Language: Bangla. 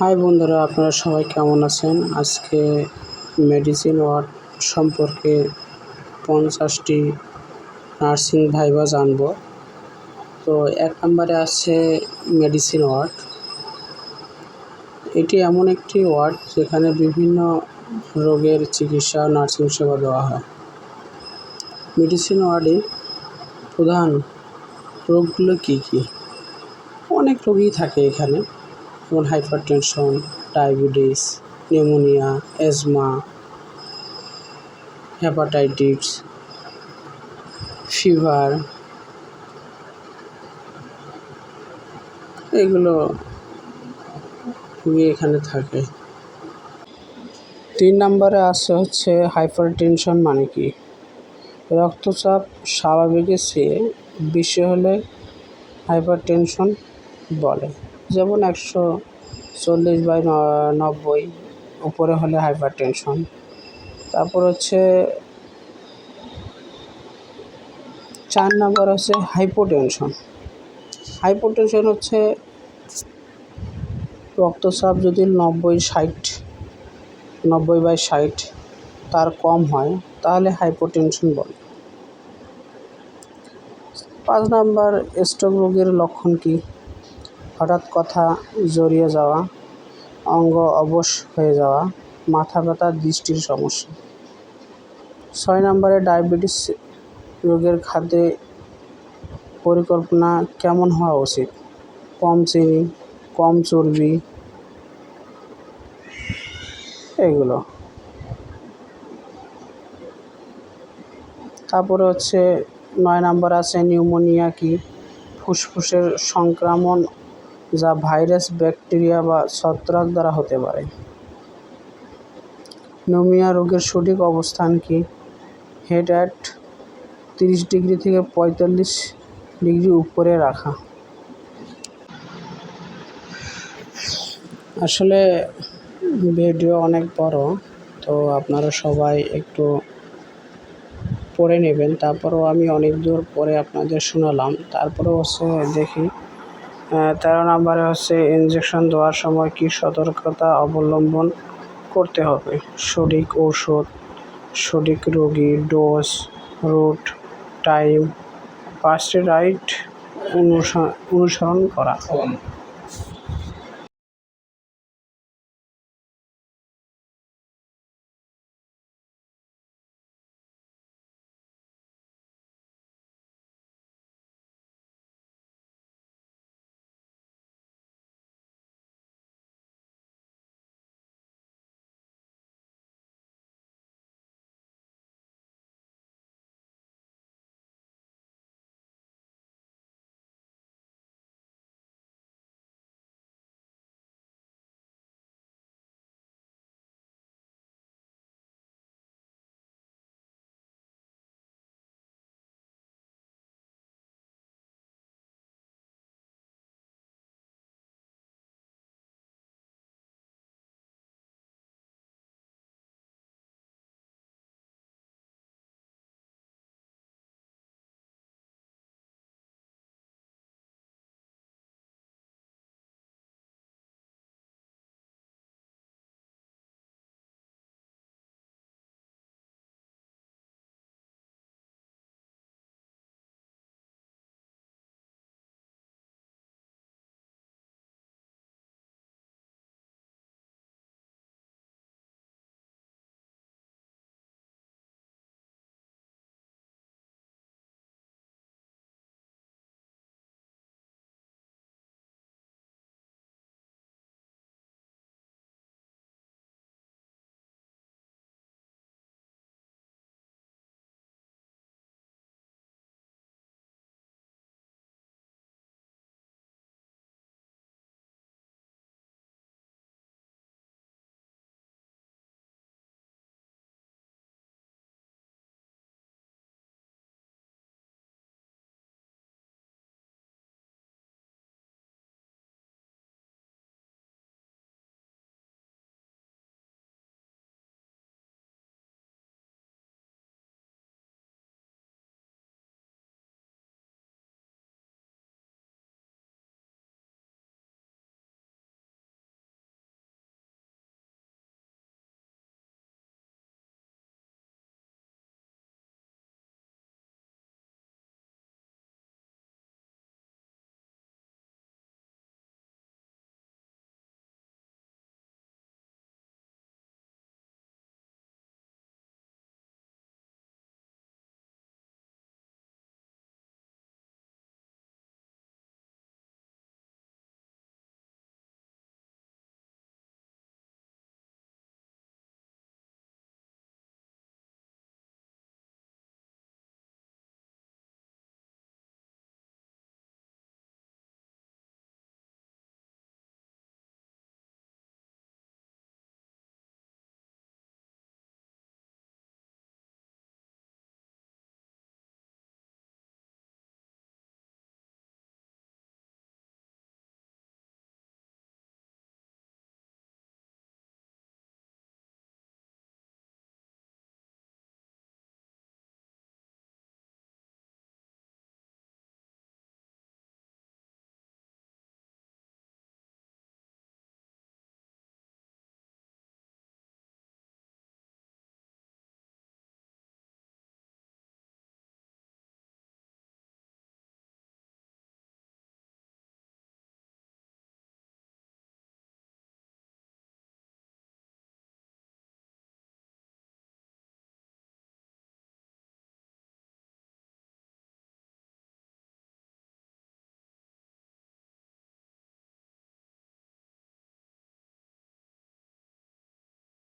হাই বন্ধুরা, আপনারা সবাই কেমন আছেন? আজকে মেডিসিন ওয়ার্ড সম্পর্কে 50টি নার্সিং ভাইভা জানব। তো 1 নম্বরে আছে মেডিসিন ওয়ার্ড। এটি এমন একটি ওয়ার্ড যেখানে বিভিন্ন রোগের চিকিৎসা নার্সিং সেবা দেওয়া হয়। মেডিসিন ওয়ার্ডে প্রধান রোগগুলো কী কী? অনেক রোগই থাকে এখানে, যেমন hypertension, diabetes, pneumonia, asthma, hepatitis, fever, এগুলো রোগী এখানে থাকে। 3 নম্বরে হচ্ছে হাইপারটেনশন মানে কি? রক্তচাপ স্বাভাবিকের চেয়ে বেশি হলে হাইপারটেনশন বলে। যেমন 140/90 উপরে হলে হাইপারটেনশন। তারপর হচ্ছে 4 নম্বর হচ্ছে হাইপোটেনশন। হাইপোটেনশন হচ্ছে রক্তচাপ যদি 90/60 তার কম হয় তাহলে হাইপোটেনশন বলে। 5 নম্বর স্ট্রোক রোগের লক্ষণ কি? হঠাৎ কথা জড়িয়ে যাওয়া, অঙ্গ অবশ হয়ে যাওয়া, মাথা ব্যথা, দৃষ্টির সমস্যা। 6 নম্বরে ডায়াবেটিস রোগের খাদ্যে পরিকল্পনা কেমন হওয়া উচিত? কম চিনি, কম চর্বি, এগুলো। তারপরে হচ্ছে 9 নম্বর আছে নিউমোনিয়া কি? ফুসফুসের সংক্রমণ যা ভাইরাস, ব্যাকটেরিয়া বা ছত্রাক দ্বারা হতে পারে। নিউমোনিয়া রোগের সঠিক অবস্থান কি? হেড অ্যাট 30 ডিগ্রি থেকে 45 ডিগ্রি উপরে রাখা। আসলে ভিডিও অনেক বড়, তো আপনারা সবাই একটু পড়ে নেবেন। তারপরেও আমি অনেক দূর পরে আপনাদের শোনালাম। তারপরে হচ্ছে দেখি 13 নম্বরে হচ্ছে ইনজেকশন দেওয়ার সময় কি সতর্কতা অবলম্বন করতে হবে? সঠিক ঔষধ, সঠিক রোগী, dose, route, time, first aid অনুসরণ করা।